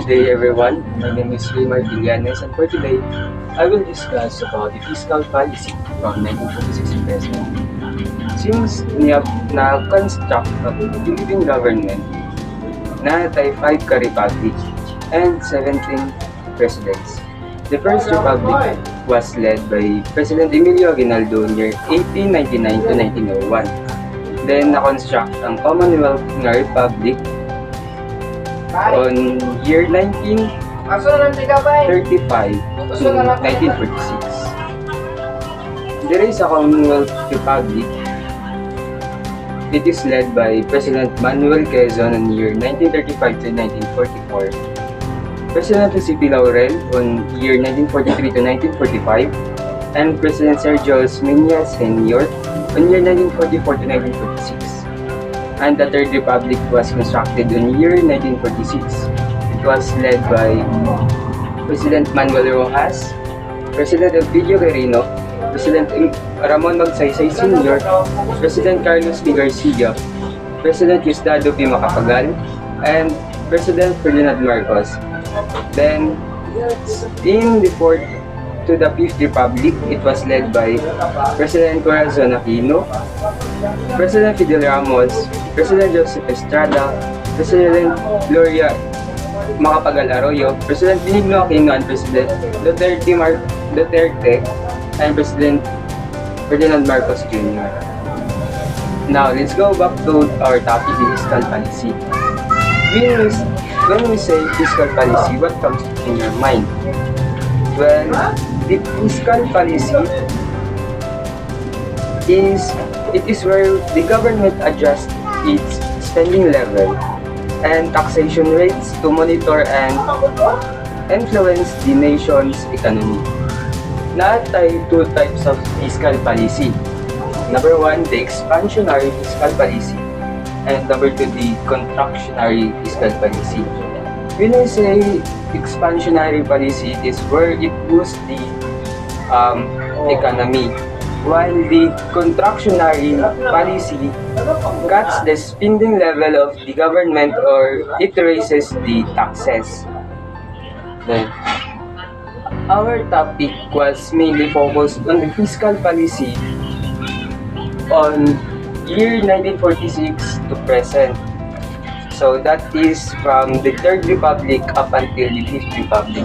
day everyone, my name is Rimar Villanes and for today, I will discuss about the fiscal policy from 1946 to present. Since na-construct ang Philippine government na tayo 5 ka-republic and 17 presidents. The first republic was led by President Emilio Aguinaldo near 1899 to 1901. Then na-construct ang Commonwealth na Republic on year 1935 to 1946. There is a Commonwealth Republic. It is led by President Manuel Quezon on year 1935 to 1944. President Jose Laurel on year 1943 to 1945. And President Sergio Osmeña Sr. on year 1944 to 1946. And the Third Republic was constructed in year 1946. It was led by President Manuel Rojas, President Elpidio Quirino, President Ramon Magsaysay Sr., President Carlos P. Garcia, President Diosdado P. Macapagal, and President Ferdinand Marcos. Then, in the fourth to the Fifth Republic, it was led by President Corazon Aquino, President Fidel Ramos, President Joseph Estrada, President Gloria Macapagal Arroyo, President Benigno Aquino, and President Duterte, and President Ferdinand Marcos Jr. Now, let's go back to our topic, the fiscal policy. When we say fiscal policy, what comes in your mind? Well, the fiscal policy is where the government adjusts its spending level and taxation rates to monitor and influence the nation's economy. Tayo two types of fiscal policy. Number one, the expansionary fiscal policy, and number two, the contractionary fiscal policy. When I say expansionary policy, it is where it boosts the economy, while the contractionary policy cuts the spending level of the government or it raises the taxes. Then, our topic was mainly focused on the fiscal policy on year 1946 to present. So that is from the Third Republic up until the Fifth Republic.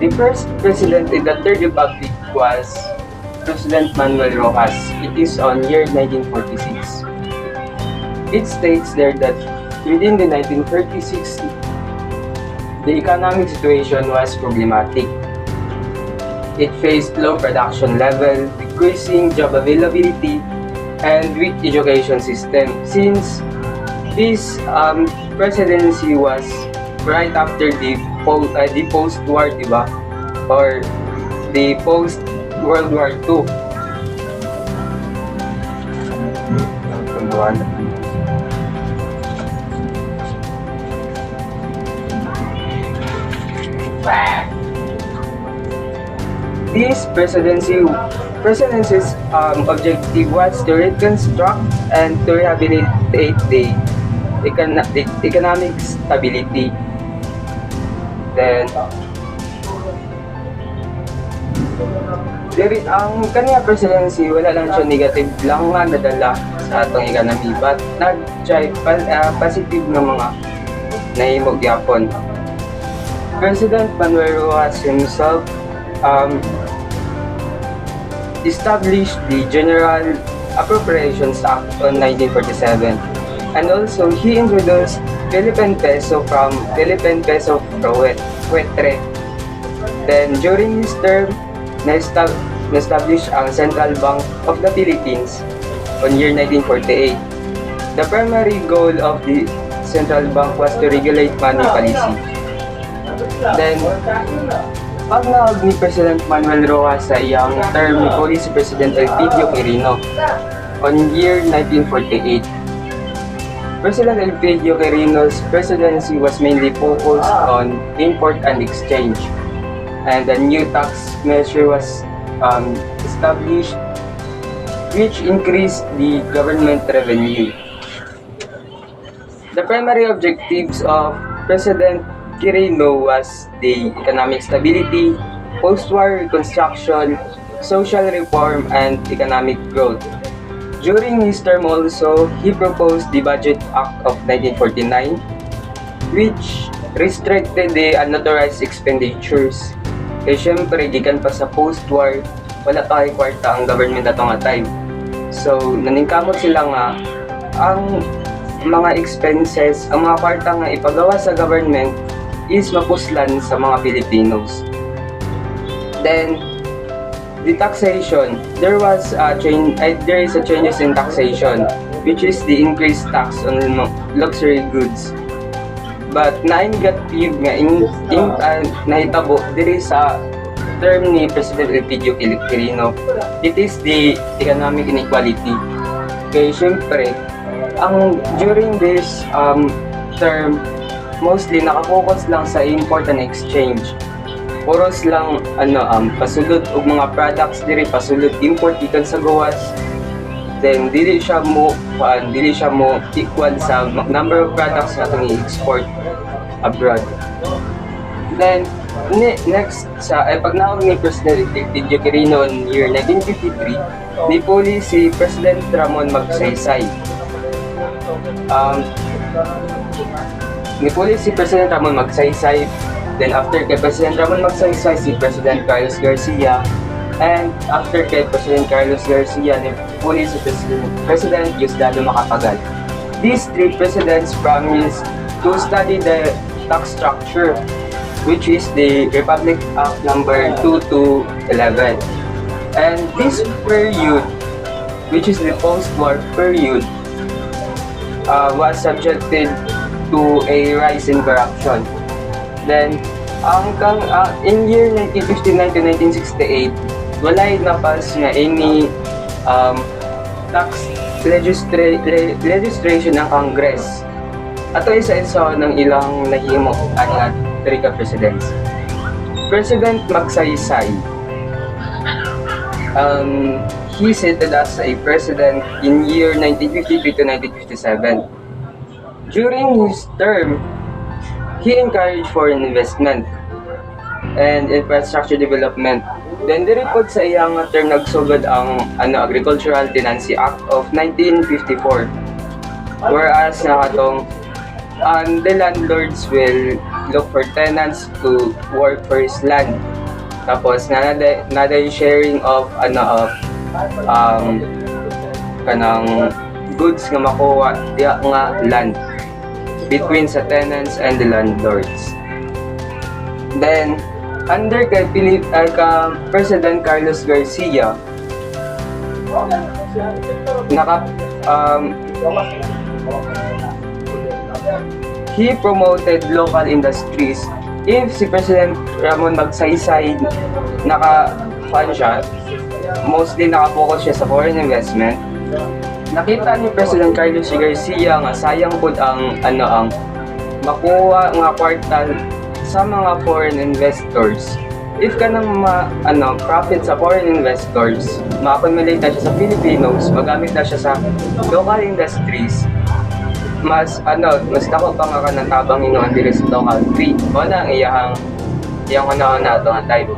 The first president in the Third Republic was President Manuel Rojas. It is on year 1946. It states there that within the 1936, the economic situation was problematic. It faced low production level, decreasing job availability, and weak education system. Since this presidency was right after the post-war, diba? Or the post-World War II. This presidency's objective was to reconstruct and to rehabilitate the economic stability. Then, ang kanya presidency, wala lang siya negative lang nga nadala sa atong economy, but nag-try positive na mga nahimog yapon. President Manuel Rojas himself established the General Appropriations Act on 1947, and also he introduced Philippine peso from Philippine peso Huetre. Then during his term, na-establish ang Central Bank of the Philippines on year 1948. The primary goal of the Central Bank was to regulate money policy. Then, pag naog ni President Manuel Rojas sa iyang term ni Police President Elpidio Quirino on year 1948. President Elpidio Quirino's presidency was mainly focused on import and exchange, and a new tax measure was established which increased the government revenue. The primary objectives of President Quirino was the economic stability, post-war reconstruction, social reform, and economic growth. During his term also, he proposed the Budget Act of 1949, which restricted the unauthorized expenditures. Kaya syempre, gikan pa sa post-war, wala pa kay kwarta ang government ato nga time. So, naningkamot sila nga, ang mga expenses, ang mga kwarta nga ipagawa sa government is mapuslan sa mga Filipinos. Then, the taxation, there is a changes in taxation, which is the increased tax on luxury goods. But na-negative nga nahitabo diri sa term ni President Elpidio Quirino. It is the economic inequality. Kaya syempre, during this term, mostly nakafocus lang sa import and exchange. Puros lang pasulod og mga products diri, pasulod import gikan sa gawas. Then dili siya mo equal sa number of products na itong i-export abroad. Then next sa pag naog ni President Elpidio Quirino in year 1953, nipuli si President Ramon Magsaysay. Nipuli si President Ramon Magsaysay. Then after kay President Ramon Magsaysay, si President Carlos Garcia. And after kay President Carlos Garcia, nipuli si President Diosdado Macapagal. These three presidents promised to study the tax structure, which is the Republic Act number 2 to 11. And this period, which is the post-war period, was subjected to a rise in corruption. Then, in year 1959 to 1968, walay napas na any tax legislation ng Congress. Ato isa-isa ng ilang nahimo ang three presidents. President Magsaysay, he seated as a president in year 1953 to 1957. During his term, he encouraged foreign investment and infrastructure development. Then direpod sa iyang term nagsugod ang Agricultural Tenancy Act of 1954. Whereas nakatong the landlords will look for tenants to work for his land. Tapos nada yung sharing of kanang goods nga makuha diya nga land between sa tenants and the landlords. Then, under kay President Carlos Garcia, he promoted local industries. If si President Ramon Magsaysay mostly nakapokus siya sa foreign investment, nakita ni President Carlos Garcia nga sayang pud ang makuha nga kwartal sa mga foreign investors. If ka nang profit sa foreign investors, ma-accumulate na siya sa Filipinos, magamit na siya sa local industries, mas dako pa nga kanang tabang inuan diri sa local tree. Wala ang iyang na ito nga type.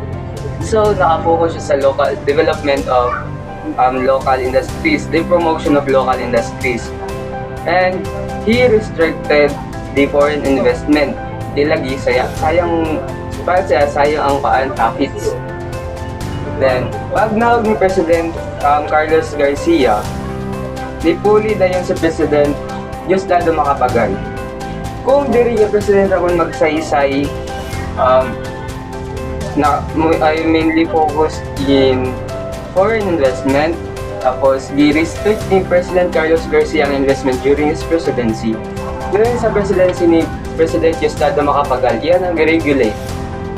So nakapokus siya sa local development of local industries, the promotion of local industries. And he restricted the foreign investment. Ilagi sayang ang profits. Then, pag naog ni President Carlos Garcia, nipuli na yun sa President Diosdado Macapagal. Kung diri yung President Ramon Magsaysay, I mainly focused in foreign investment, tapos gi-restrict ni President Carlos Garcia ang investment during his presidency. During sa presidency ni President Diosdado Macapagal, yan ang regulate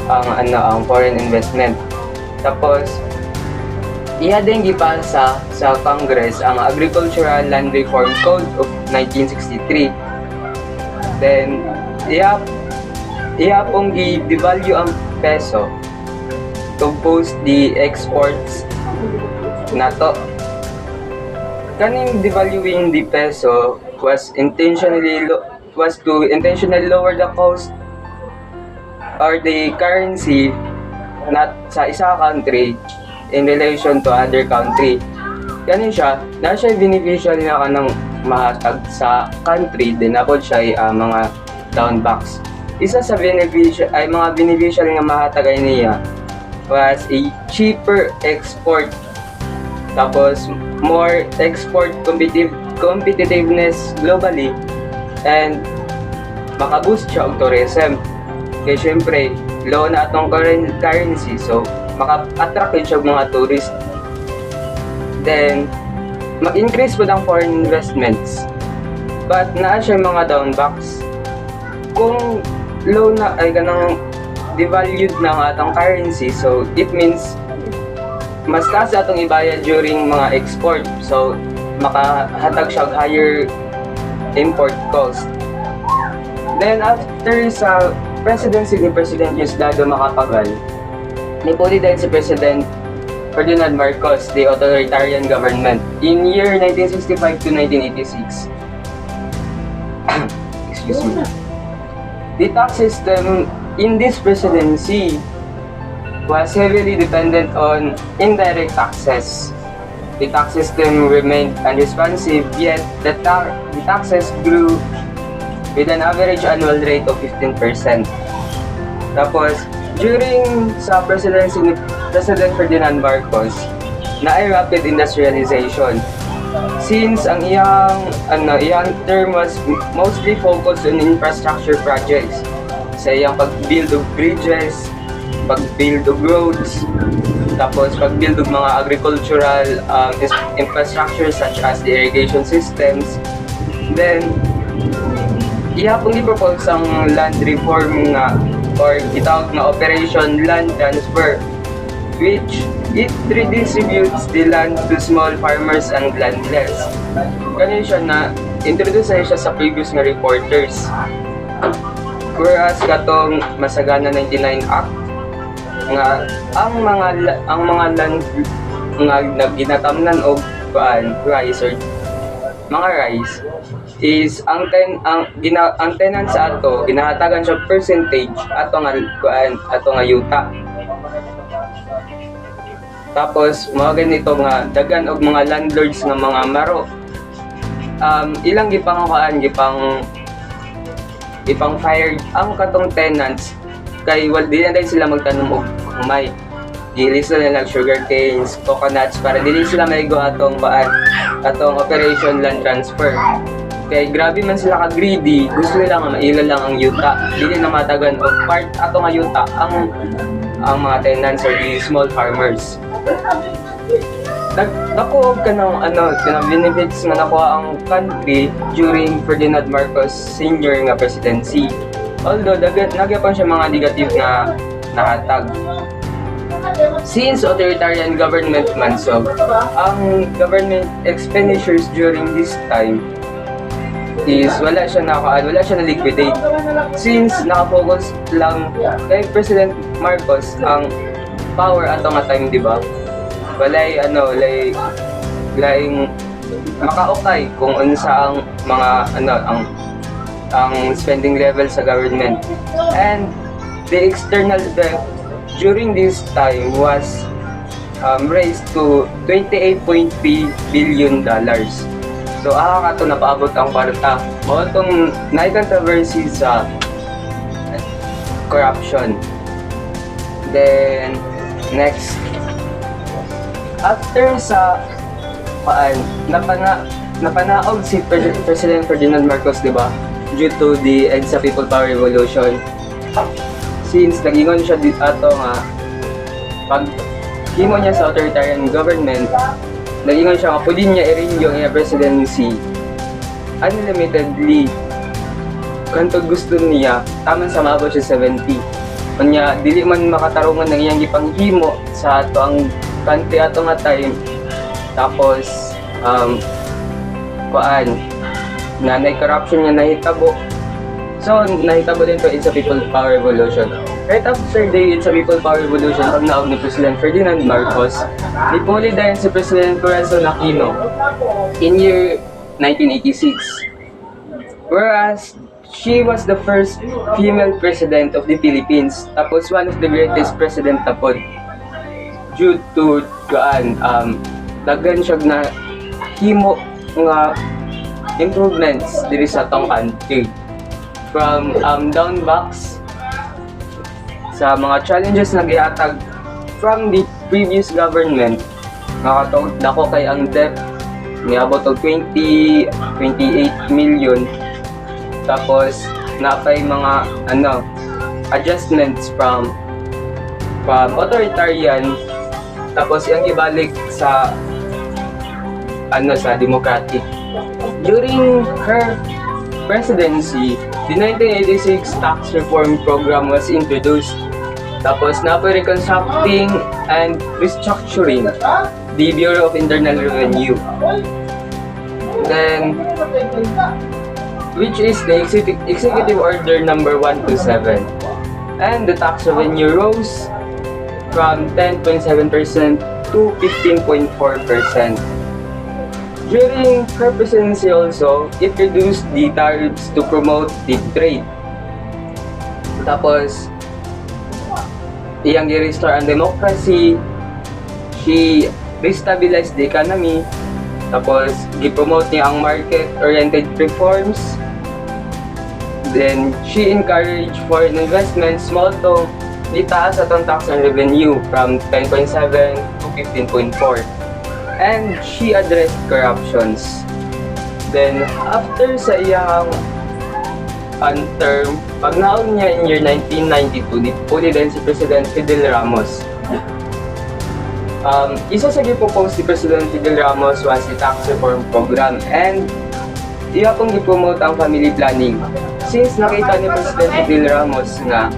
ang foreign investment. Tapos iya din gipasa sa Congress ang Agricultural Land Reform Code of 1963. Then iya pong gi-devalue ang peso to boost the exports nato. Kaning devaluing the peso was to intentionally lower the cost or the currency not sa isa country in relation to other country. Ganun siya, na siya beneficiary na ka ng mahatag sa country, din ako siya ay mga downbacks. Isa sa mga beneficiary na mahatag ay niya was a cheaper export, tapos more export competitiveness globally, and makaboost siya og tourism. Kaya syempre, low na atong currency, so maka-attract siya mga tourist. Then, mag-increase po ng foreign investments. But naa siya mga downbacks. Kung low na ay ganang devalued na ang atong currency, so it means mas taas atong ibayad during mga export. So, makahatag siya higher import cost. Then, after sa presidency ni President Diosdado Macapagal, nipuli dahil si President Ferdinand Marcos, the authoritarian government, in year 1965 to 1986. Excuse me. The tax system in this presidency was heavily dependent on indirect taxes. The tax system remained unresponsive, yet the taxes grew with an average annual rate of 15%. Tapos, during sa presidency ni President Ferdinand Marcos, na ay rapid industrialization. Since ang iyang term was mostly focused on infrastructure projects, sa iyang pag-build of bridges, pag-build of roads, tapos pag-build of mga agricultural infrastructure such as the irrigation systems. Then, iya pong i-propose ang land reform nga or gitawag na Operation Land Transfer, which it redistributes the land to small farmers and landless. Ganun siya na introduce siya sa previous nga reporters. Whereas katong Masagana 99 Act nga ang mga land nga ginatamnan og rice or mga rice is ang tenant sa ato ginahatagan siya percentage ato nga yuta. Tapos mga ganito nga dagan og mga landlords nga mga maro, ilang gipang fired ang katong tenants kay di na dahil sila magtanom og humay. Dili sila nag sugar canes, coconuts para dili sila maigo atong Operation Land Transfer. Kay grabe man sila ka greedy, gusto nila nga maila lang ang yuta, dili na matagan og part ato nga yuta ang mga tenants or the small farmers. Nakuha ka ng benefits nga nakuha ang country during Ferdinand Marcos Sr. nga presidency. Although nagyapon siya mga negative na nahatag. Since authoritarian government man, so ang government expenditures during this time is wala siya na liquidate. Since nakafocus lang kay President Marcos ang power ato nga time, di ba? Walay makaukay kung unsa ang mga ang spending level sa government. And the external debt during this time was raised to $28.3 billion. So kato napaabot ang kwarta. Mao tong controversy sa corruption. Then next, after sa napanaog si President Ferdinand Marcos, di ba? Due to the end sa People Power Revolution. Since nagingon siya ato nga pag himo niya sa authoritarian government, nagingon siya nga pwede niya i-renew ang presidency unlimitedly. Kantod gusto niya, taman sa maabot siya 70. Kanya dili man makatarungan ng iyang gipanghimo sa ato ang country ato nga time. Tapos nanay corruption niya nahitabo. So nahitabo din to sa People Power Revolution. Right after the It's a People Power Revolution, pag naog ni President Ferdinand Marcos, nipuli dahil si President Corazon Aquino in year 1986. Whereas she was the first female president of the Philippines. Tapos one of the greatest president na po due to daghan siya na himo nga improvements diri sa atong country. From downbacks sa mga challenges na gihatag from the previous government, nakatawag dako kay ang debt niabot og 28 million. Tapos napay mga adjustments from authoritarian, tapos yang ibalik sa sa democratic. During her presidency, the 1986 tax reform program was introduced. Tapos napay reconstructing and restructuring the Bureau of Internal Revenue. Then, which is the Executive Order number 127. And the tax revenue rose from 10.7% to 15.4%. During her presidency also, it reduced the tariffs to promote the trade. Tapos, iyang i-restore ang democracy, she restabilized the economy, tapos gi-promote niya ang market-oriented reforms. Then, she encouraged foreign investments, small to itaas atong tax and revenue from 10.7 to 15.4. And she addressed corruptions. Then, after sa iyang term, pagnaon niya in year 1992, dipuli din si President Fidel Ramos. Isa sa gipropose si President Fidel Ramos was the tax reform program, and iya pong gipromote ang family planning. Since nakita ni President Fidel Ramos nga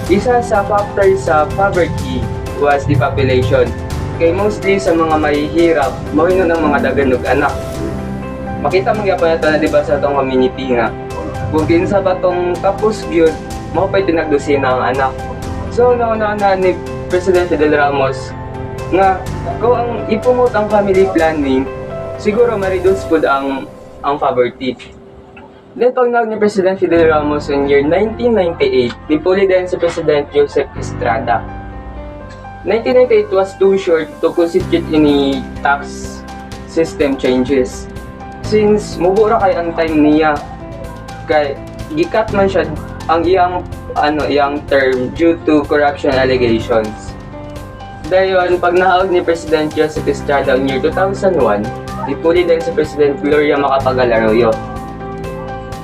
isa sa factor sa poverty was the population. Kay mostly sa mga mahihirap, mahino ng mga daganog anak. Makita mo gyapon nato na diba sa atong community nga kung kinsa ba tong tapos gyud, mao pay tinagdosina ang anak. So nauna na ni President Fidel Ramos nga kung ang ipromote ang family planning, siguro ma-reduce pud ang poverty. Then pagnaw ni President Fidel Ramos in year 1998, nipuli din si President Joseph Estrada. 1998 was too short to constitute any tax system changes. Since mubura kay ang time niya, kay gikat man siya ang iyang term due to corruption allegations. Dayon pag nahaog ni President Joseph Estrada in year 2001, nipuli din si President Gloria Macapagal-Arroyo.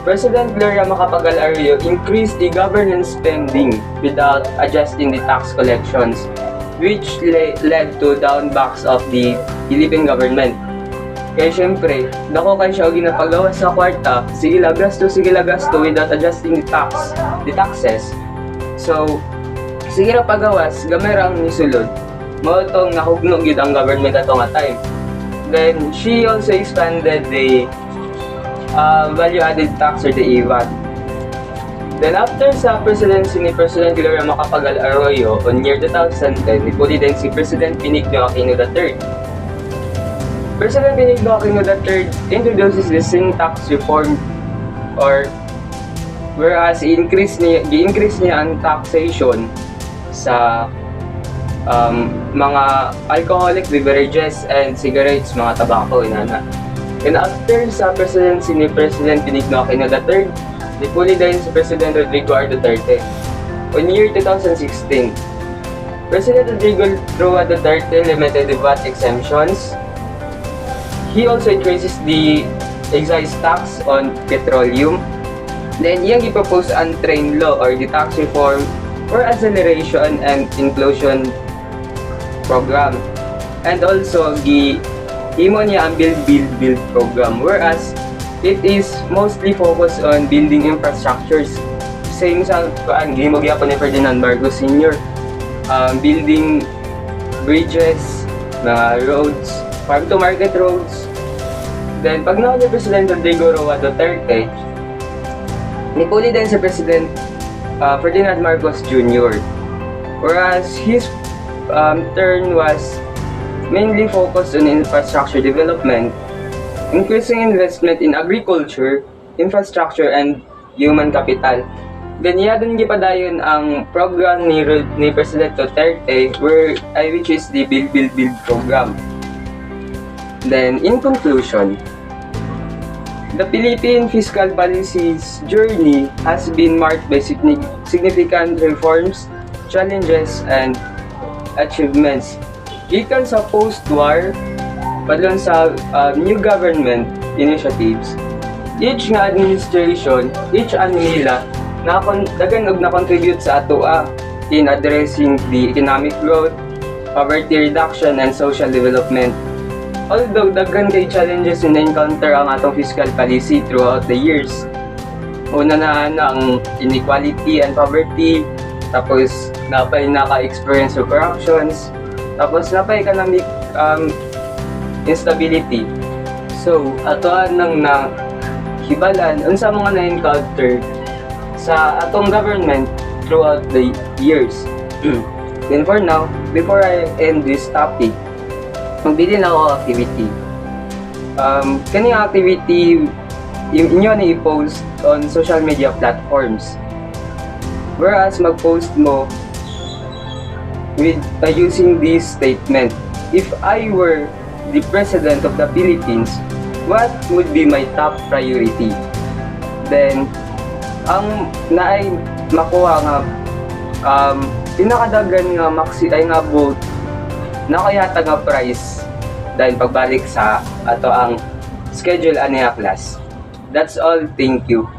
President Gloria Macapagal-Arroyo increased the government spending without adjusting the tax collections, which led to downbacks of the Philippine government. Kaya syempre, dako kay siya ginapagawas sa kwarta, sige la gasto without adjusting the taxes. So, sige ra pagawas, gamay ra ang nisulod. Mao tong nahugno gid ang government ato nga time. Then she also expanded the value added tax or the EVAT. Then after sa presidency ni President Gloria Macapagal-Arroyo on year 2010, nipuli din si President Benigno Aquino III. President Benigno Aquino III introduces the sin tax reform, or whereas i-increase niya ang taxation sa mga alcoholic beverages and cigarettes, mga tabako, inana. And after sa presidency ni President Benigno Aquino III, nipuli din si President Rodrigo R. Duterte. On year 2016, President Rodrigo R. Duterte limited the VAT exemptions. He also increases the excise tax on petroleum. Then, iyang i-propose ang train law or the tax reform for acceleration and inclusion program. And also, imo niya ang build program, whereas it is mostly focused on building infrastructures. Same sa gihimo gyapon ni Ferdinand Marcos Sr. Building bridges, mga roads, farm to market roads. Then pag naon ni President Rodrigo R. Duterte, nipuli din si President Ferdinand Marcos Jr. Whereas his term was mainly focused on infrastructure development, increasing investment in agriculture, infrastructure, and human capital. Then iyadon gipadayon ang program ni President Duterte which is the Build program. Then in conclusion, the Philippine fiscal policy's journey has been marked by significant reforms, challenges, and achievements. Gikan sa post-war, padlon sa new government initiatives, each nga administration, each ano nila, dagan og na-contribute sa atoa in addressing the economic growth, poverty reduction, and social development. Although daghan kay challenges na encounter ang atong fiscal policy throughout the years. Una na ang inequality and poverty, tapos napay naka-experience of corruptions, tapos napay economic instability. So, atoan nang hibalan unsa mga na-encounter sa atong government throughout the years. Then for now, before I end this topic, magbili na ako activity. Kani activity inyo na i-post on social media platforms. Whereas mag-post mo with using this statement, if I were the President of the Philippines, what would be my top priority? Then, ang naay makuha nga pinakadagan nga nga vote na kaya nga prize dahil pagbalik sa ato ang schedule aniya class. That's all. Thank you.